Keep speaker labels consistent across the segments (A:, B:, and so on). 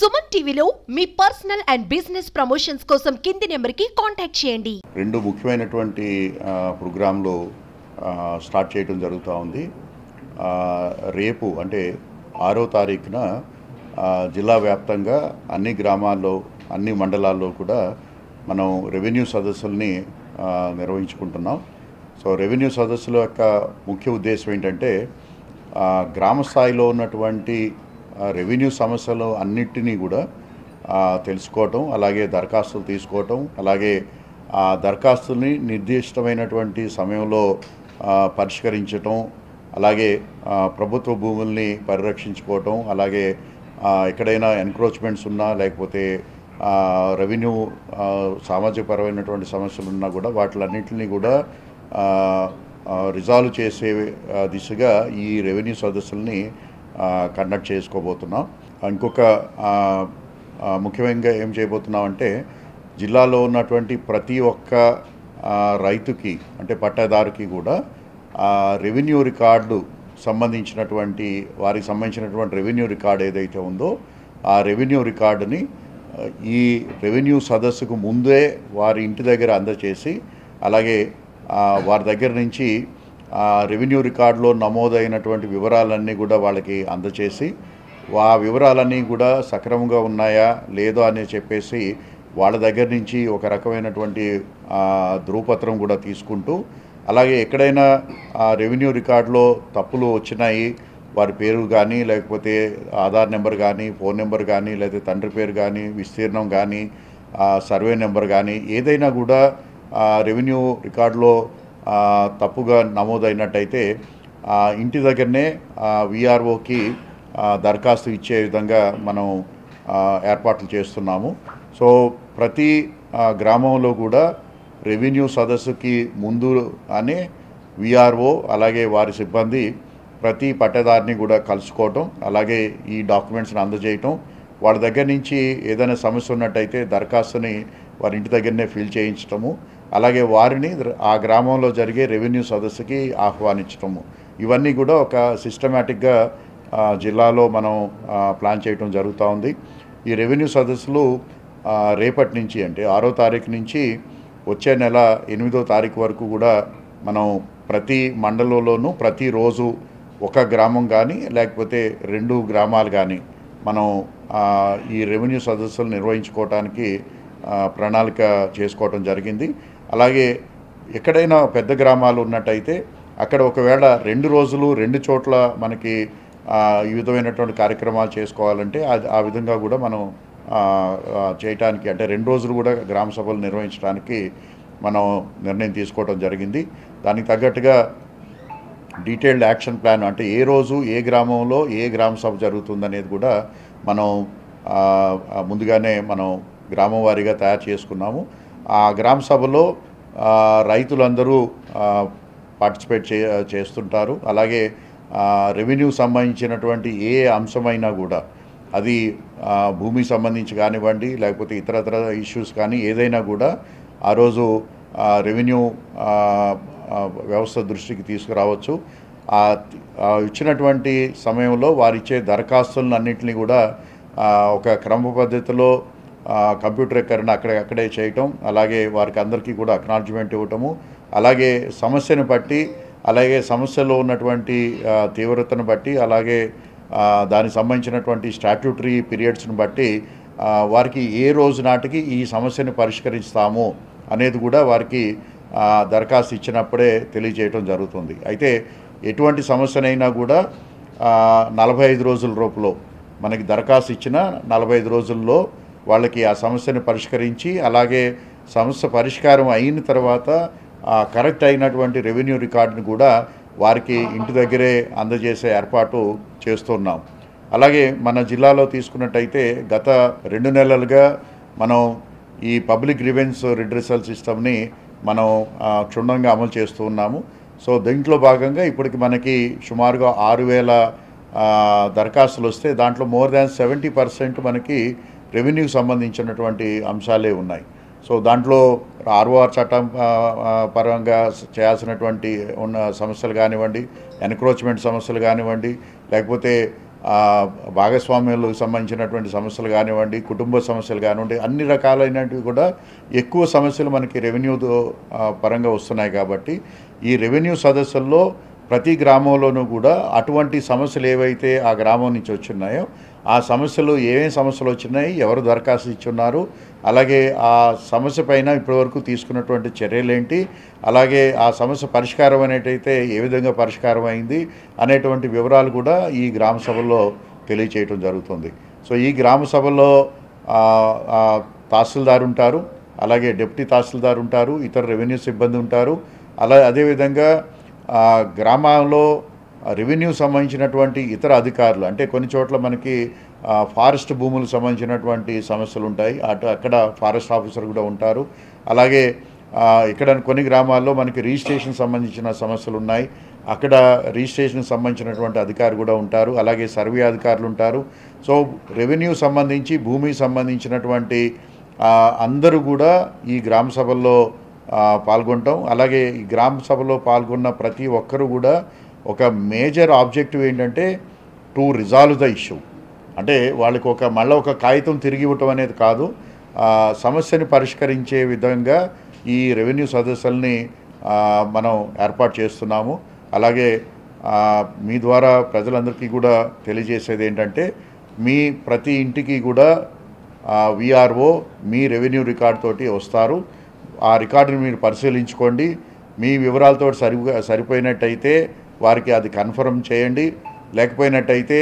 A: సుమన్ టీవీలో మీ personal and business promotions కోసం కింది నెంబర్కి కాంటాక్ట్ చేయండి.
B: రెండు ముఖ్యమైనటువంటి ప్రోగ్రాంలు స్టార్ట్ చేయడం జరుగుతూ ఉంది. రేపు అంటే 6వ తారీఖున జిల్లా వ్యాప్తంగా అన్ని గ్రామాల్లో అన్ని మండలాల్లో కూడా మనం రెవెన్యూ సదస్సుల్ని నిర్వహించుకుంటున్నాం. సో రెవెన్యూ సదస్సుల యొక్క ముఖ్య ఉద్దేశం ఏంటంటే గ్రామ స్థాయిలో ఉన్నటువంటి రెవెన్యూ సమస్యలు అన్నిటినీ కూడా తెలుసుకోవటం, అలాగే దరఖాస్తులు తీసుకోవటం, అలాగే ఆ దరఖాస్తుల్ని నిర్దిష్టమైనటువంటి సమయంలో పరిష్కరించటం, అలాగే ప్రభుత్వ భూముల్ని పరిరక్షించుకోవటం, అలాగే ఎక్కడైనా ఎన్క్రోచ్మెంట్స్ ఉన్నా లేకపోతే రెవెన్యూ సామాజిక పరమైనటువంటి సమస్యలు ఉన్నా కూడా వాటిలన్నింటినీ కూడా రిజాల్వ్ చేసే దిశగా ఈ రెవెన్యూ సదస్సుల్ని కండక్ట్ చేసుకోబోతున్నాం. ఇంకొక ముఖ్యంగా ఏం చేయబోతున్నాం అంటే జిల్లాలో ఉన్నటువంటి ప్రతి ఒక్క రైతుకి అంటే పట్టాదారుకి కూడా రెవెన్యూ రికార్డు సంబంధించినటువంటి వారికి సంబంధించినటువంటి రెవెన్యూ రికార్డు ఏదైతే ఉందో ఆ రెవెన్యూ రికార్డుని ఈ రెవెన్యూ సదస్సుకు ముందే వారి ఇంటి దగ్గర అందజేసి, అలాగే వారి దగ్గర నుంచి రెవెన్యూ రికార్డులో నమోదైనటువంటి వివరాలన్నీ కూడా వాళ్ళకి అందజేసి ఆ వివరాలన్నీ కూడా సక్రమంగా ఉన్నాయా లేదో అని చెప్పేసి వాళ్ళ దగ్గర నుంచి ఒక రకమైనటువంటి ధృవపత్రం కూడా తీసుకుంటూ, అలాగే ఎక్కడైనా రెవెన్యూ రికార్డులో తప్పులు వచ్చినాయి, వారి పేరు కానీ లేకపోతే ఆధార్ నెంబర్ కానీ ఫోన్ నెంబర్ కానీ లేకపోతే తండ్రి పేరు కానీ విస్తీర్ణం కానీ సర్వే నెంబర్ కానీ ఏదైనా కూడా రెవెన్యూ రికార్డులో తప్పుగా నమోదైనట్టయితే ఇంటి దగ్గరనే విఆర్ఓకి దరఖాస్తు ఇచ్చే విధంగా మనం ఏర్పాట్లు చేస్తున్నాము. సో ప్రతి గ్రామంలో కూడా రెవెన్యూ సదస్సుకి ముందు అనే విఆర్ఓ అలాగే వారి సిబ్బంది ప్రతి పట్టదారిని కూడా కలుసుకోవటం, అలాగే ఈ డాక్యుమెంట్స్ని అందజేయటం, వాళ్ళ దగ్గర నుంచి ఏదైనా సమస్య ఉన్నట్టయితే దరఖాస్తుని వారి ఇంటి దగ్గరనే ఫిల్ చేయించటము, అలాగే వారిని ఆ గ్రామంలో జరిగే రెవెన్యూ సదస్సుకి ఆహ్వానించటము, ఇవన్నీ కూడా ఒక సిస్టమేటిక్గా జిల్లాలో మనం ప్లాన్ చేయటం జరుగుతూ ఉంది. ఈ రెవెన్యూ సదస్సులు రేపటి నుంచి అంటే 6వ తారీఖు నుంచి వచ్చే నెల 8వ తారీఖు వరకు కూడా మనం ప్రతి మండలంలోనూ ప్రతిరోజు ఒక గ్రామం కానీ లేకపోతే 2 గ్రామాలు కానీ మనం ఈ రెవెన్యూ సదస్సులు నిర్వహించుకోవడానికి ప్రణాళిక చేసుకోవటం జరిగింది. అలాగే ఎక్కడైనా పెద్ద గ్రామాలు ఉన్నట్టయితే అక్కడ ఒకవేళ 2 రోజులు 2 చోట్ల మనకి ఈ విధమైనటువంటి కార్యక్రమాలు చేసుకోవాలంటే ఆ విధంగా కూడా మనం చేయటానికి అంటే 2 రోజులు కూడా గ్రామ సభలు నిర్వహించడానికి మనం నిర్ణయం తీసుకోవడం జరిగింది. దానికి తగ్గట్టుగా డీటెయిల్డ్ యాక్షన్ ప్లాన్ అంటే ఏ రోజు ఏ గ్రామంలో ఏ గ్రామ సభ జరుగుతుందనేది కూడా మనం ముందుగానే మనం గ్రామం వారీగా తయారు చేసుకున్నాము. ఆ గ్రామ సభలో రైతులందరూ పార్టిసిపేట్ చేస్తుంటారు. అలాగే రెవెన్యూ సంబంధించినటువంటి ఏ అంశమైనా కూడా అది భూమికి సంబంధించి కానివ్వండి లేకపోతే ఇతరత్ర ఇష్యూస్ కానీ ఏదైనా కూడా ఆ రోజు రెవెన్యూ వ్యవస్థ దృష్టికి తీసుకురావచ్చు. ఇచ్చినటువంటి సమయంలో వారిచ్చే దరఖాస్తులను అన్నింటినీ కూడా ఒక క్రమ పద్ధతిలో కంప్యూటరీకరణ అక్కడే చేయటం, అలాగే వారికి అందరికీ కూడా అక్నాలజ్మెంట్ ఇవ్వటము, అలాగే సమస్యను బట్టి అలాగే సమస్యలో ఉన్నటువంటి తీవ్రతను బట్టి అలాగే దానికి సంబంధించినటువంటి స్టాట్యూటరీ పీరియడ్స్ని బట్టి వారికి ఏ రోజు నాటికి ఈ సమస్యను పరిష్కరిస్తాము అనేది కూడా వారికి దరఖాస్తు ఇచ్చినప్పుడే తెలియజేయటం జరుగుతుంది. అయితే ఎటువంటి సమస్యనైనా కూడా 45 రోజుల లోపల మనకి దరఖాస్తు ఇచ్చిన 45 రోజుల్లో వాళ్ళకి ఆ సమస్యను పరిష్కరించి అలాగే సమస్య పరిష్కారం అయిన తర్వాత కరెక్ట్ అయినటువంటి రెవెన్యూ రికార్డుని కూడా వారికి ఇంటి దగ్గరే అందజేసే ఏర్పాటు చేస్తున్నాం. అలాగే మన జిల్లాలో తీసుకున్నట్టయితే గత 2 నెలలుగా మనం ఈ పబ్లిక్ గ్రీవెన్స్ రిడ్రెసల్ సిస్టమ్ని మనం క్షుణ్ణంగా అమలు చేస్తూ ఉన్నాము. సో దీంట్లో భాగంగా ఇప్పటికి మనకి సుమారుగా 6,000 దరఖాస్తులు వస్తే దాంట్లో మోర్ దాన్ 70% మనకి రెవెన్యూకి సంబంధించినటువంటి అంశాలే ఉన్నాయి. సో దాంట్లో ఆర్ఓఆర్ చట్టం పరంగా చేయాల్సినటువంటి ఉన్న సమస్యలు కానివ్వండి, ఎన్క్రోచ్మెంట్ సమస్యలు కానివ్వండి, లేకపోతే భాగస్వామ్యాలకు సంబంధించినటువంటి సమస్యలు కానివ్వండి, కుటుంబ సమస్యలు కానివ్వండి, అన్ని రకాలైనవి కూడా ఎక్కువ సమస్యలు మనకి రెవెన్యూ పరంగా వస్తున్నాయి. కాబట్టి ఈ రెవెన్యూ సదస్సుల్లో ప్రతి గ్రామంలోనూ కూడా అటువంటి సమస్యలు ఏవైతే ఆ గ్రామం నుంచి వచ్చున్నాయో ఆ సమస్యలు ఏమేమి సమస్యలు వచ్చినాయి, ఎవరు దరఖాస్తు ఇచ్చున్నారు, అలాగే ఆ సమస్య పైన ఇప్పటివరకు తీసుకున్నటువంటి చర్యలేంటి, అలాగే ఆ సమస్య పరిష్కారం అనేటైతే ఏ విధంగా పరిష్కారం అయింది అనేటువంటి వివరాలు కూడా ఈ గ్రామ సభల్లో తెలియచేయటం జరుగుతుంది. సో ఈ గ్రామ సభల్లో తహసీల్దార్ ఉంటారు, అలాగే డిప్యూటీ తహసీల్దార్ ఉంటారు, ఇతర రెవెన్యూ సిబ్బంది ఉంటారు. అదేవిధంగా గ్రామాల్లో రెవెన్యూ సంబంధించినటువంటి ఇతర అధికారులు, అంటే కొన్ని చోట్ల మనకి ఫారెస్ట్ భూములకు సంబంధించినటువంటి సమస్యలు ఉంటాయి, అక్కడ ఫారెస్ట్ ఆఫీసర్ కూడా ఉంటారు. అలాగే ఇక్కడ కొన్ని గ్రామాల్లో మనకి రిజిస్ట్రేషన్ సంబంధించిన సమస్యలు ఉన్నాయి, అక్కడ రిజిస్ట్రేషన్కి సంబంధించినటువంటి అధికారి కూడా ఉంటారు, అలాగే సర్వే అధికారులు ఉంటారు. సో రెవెన్యూ సంబంధించి భూమికి సంబంధించినటువంటి అందరూ కూడా ఈ గ్రామ సభల్లో పాల్గొంటాం. అలాగే ఈ గ్రామ సభలో పాల్గొన్న ప్రతి ఒక్కరూ కూడా ఒక మేజర్ ఆబ్జెక్టివ్ ఏంటంటే టు రిజాల్వ్ ద ఇష్యూ. అంటే వాళ్ళకి మళ్ళీ ఒక కాగితం తిరిగి ఇవ్వటం అనేది కాదు, సమస్యని పరిష్కరించే విధంగా ఈ రెవెన్యూ సదస్సుల్ని మనం ఏర్పాటు చేస్తున్నాము. అలాగే మీ ద్వారా ప్రజలందరికీ కూడా తెలియజేసేది ఏంటంటే మీ ప్రతి ఇంటికి కూడా విఆర్ఓ మీ రెవెన్యూ రికార్డ్ తోటి వస్తారు. ఆ రికార్డుని మీరు పరిశీలించుకోండి, మీ వివరాలతో సరిపోయినట్టయితే వారికి అది కన్ఫర్మ్ చేయండి, లేకపోయినట్టయితే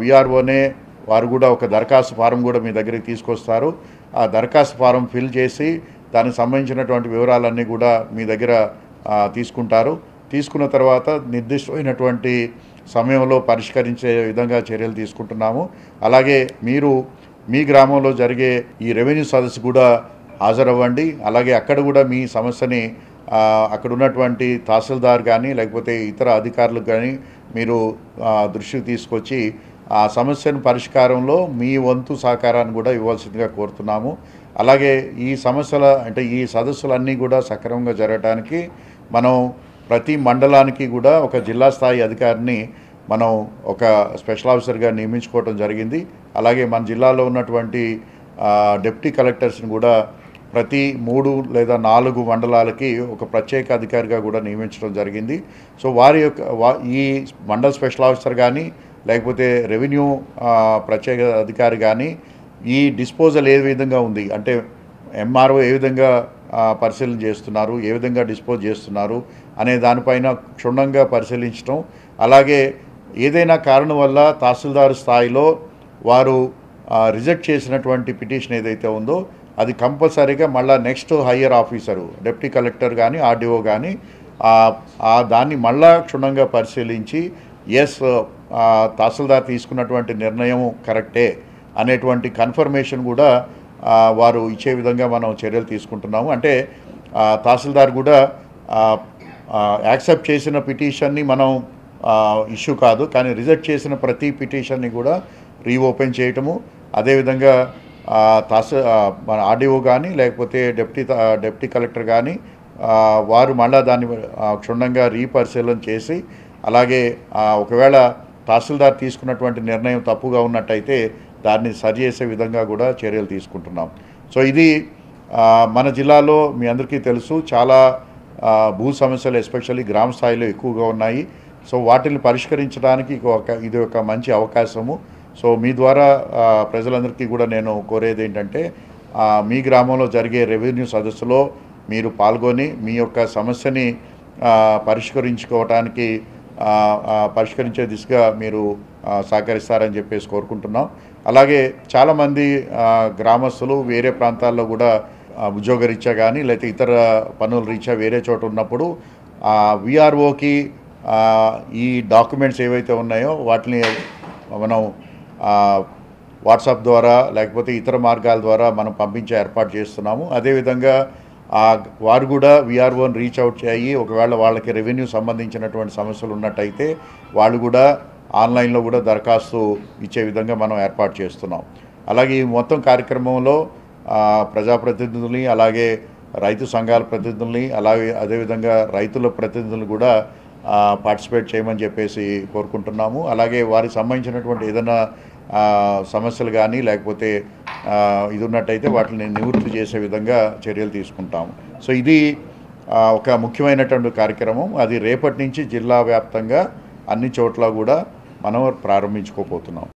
B: విఆర్ఓనే వారు కూడా ఒక దరఖాస్తు ఫారం కూడా మీ దగ్గరికి తీసుకొస్తారు. ఆ దరఖాస్తు ఫారం ఫిల్ చేసి దానికి సంబంధించినటువంటి వివరాలన్నీ కూడా మీ దగ్గర తీసుకుంటారు. తీసుకున్న తర్వాత నిర్దిష్టమైనటువంటి సమయంలో పరిష్కరించే విధంగా చర్యలు తీసుకుంటున్నాము. అలాగే మీరు మీ గ్రామంలో జరిగే ఈ రెవెన్యూ సదస్సు కూడా హాజరవ్వండి. అలాగే అక్కడ కూడా మీ సమస్యని అక్కడ ఉన్నటువంటి తహసీల్దార్ కానీ లేకపోతే ఇతర అధికారులకు కానీ మీరు దృష్టికి తీసుకొచ్చి ఆ సమస్యను పరిష్కారంలో మీ వంతు సహకారాన్ని కూడా ఇవ్వాల్సిందిగా కోరుతున్నాము. అలాగే ఈ ఈ సదస్సులన్నీ కూడా సక్రమంగా జరగడానికి మనం ప్రతి మండలానికి కూడా ఒక జిల్లా స్థాయి అధికారిని మనం ఒక స్పెషల్ ఆఫీసర్గా నియమించుకోవడం జరిగింది. అలాగే మన జిల్లాలో ఉన్నటువంటి డిప్యూటీ కలెక్టర్స్ని కూడా ప్రతి 3 లేదా 4 మండలాలకి ఒక ప్రత్యేక అధికారిగా కూడా నియమించడం జరిగింది. సో వారి ఈ మండల స్పెషల్ ఆఫీసర్ కానీ లేకపోతే రెవెన్యూ ప్రత్యేక అధికారి కానీ ఈ డిస్పోజల్ ఏ విధంగా ఉంది, అంటే ఎంఆర్ఓ ఏ విధంగా పరిశీలన చేస్తున్నారు, ఏ విధంగా డిస్పోజ్ చేస్తున్నారు అనే దానిపైన క్షుణ్ణంగా పరిశీలించడం, అలాగే ఏదైనా కారణం వల్ల తహసీల్దార్ స్థాయిలో వారు రిజెక్ట్ చేసినటువంటి పిటిషన్ ఏదైతే ఉందో అది కంపల్సరీగా మళ్ళీ next higher officer deputy collector కానీ ఆర్డీఓ కానీ దాన్ని మళ్ళా క్షుణ్ణంగా పరిశీలించి ఎస్ తహసీల్దార్ తీసుకున్నటువంటి నిర్ణయం కరెక్టే అనేటువంటి కన్ఫర్మేషన్ కూడా వారు ఇచ్చే విధంగా మనం చర్యలు తీసుకుంటున్నాము. అంటే తహసీల్దార్ కూడా యాక్సెప్ట్ చేసిన పిటిషన్ని మనం ఇష్యూ కాదు, కానీ రిజెక్ట్ చేసిన ప్రతి పిటిషన్ని కూడా రీఓపెన్ చేయటము, అదేవిధంగా మన ఆర్డీఓ కానీ లేకపోతే డిప్యూటీ కలెక్టర్ కానీ వారు మళ్ళా దాన్ని క్షుణ్ణంగా రీపరిశీలన చేసి, అలాగే ఒకవేళ తహసీల్దార్ తీసుకున్నటువంటి నిర్ణయం తప్పుగా ఉన్నట్టయితే దాన్ని సరిచేసే విధంగా కూడా చర్యలు తీసుకుంటున్నాం. సో ఇది మన జిల్లాలో మీ అందరికీ తెలుసు చాలా భూ సమస్యలు ఎస్పెషల్లీ గ్రామ స్థాయిలో ఎక్కువగా ఉన్నాయి. సో వాటిని పరిష్కరించడానికి ఇది ఒక మంచి అవకాశము. సో మీ ద్వారా ప్రజలందరికీ కూడా నేను కోరేది ఏంటంటే మీ గ్రామంలో జరిగే రెవెన్యూ సదస్సులో మీరు పాల్గొని మీ యొక్క సమస్యని పరిష్కరించే దిశగా మీరు సహకరిస్తారని చెప్పేసి కోరుకుంటున్నాం. అలాగే చాలామంది గ్రామస్తులు వేరే ప్రాంతాల్లో కూడా ఉద్యోగరీత్యా కానీ లేకపోతే ఇతర పనుల రీత్యా వేరే చోట ఉన్నప్పుడు విఆర్ఓకి ఈ డాక్యుమెంట్స్ ఏవైతే ఉన్నాయో వాటిని మనం వాట్సాప్ ద్వారా లేకపోతే ఇతర మార్గాల ద్వారా మనం పంపించే ఏర్పాటు చేస్తున్నాము. అదేవిధంగా వారు కూడా విఆర్ఓని రీచ్ అవుట్ చేయి ఒకవేళ వాళ్ళకి రెవెన్యూ సంబంధించినటువంటి సమస్యలు ఉన్నట్టయితే వాళ్ళు కూడా ఆన్లైన్లో కూడా దరఖాస్తు ఇచ్చే విధంగా మనం ఏర్పాటు చేస్తున్నాం. అలాగే ఈ మొత్తం కార్యక్రమంలో ప్రజాప్రతినిధుల్ని అలాగే రైతు సంఘాల ప్రతినిధుల్ని అలాగే అదేవిధంగా రైతుల ప్రతినిధులు కూడా పార్టిసిపేట్ చేయమని చెప్పేసి కోరుకుంటున్నాము. అలాగే వారికి సంబంధించినటువంటి ఏదైనా సమస్యలు కానీ లేకపోతే ఇది ఉన్నట్టయితే వాటిని నివృత్తి చేసే విధంగా చర్యలు తీసుకుంటాము. సో ఇది ఒక ముఖ్యమైనటువంటి కార్యక్రమం. అది రేపటి నుంచి జిల్లా వ్యాప్తంగా అన్ని చోట్ల కూడా మనం ప్రారంభించుకోబోతున్నాం.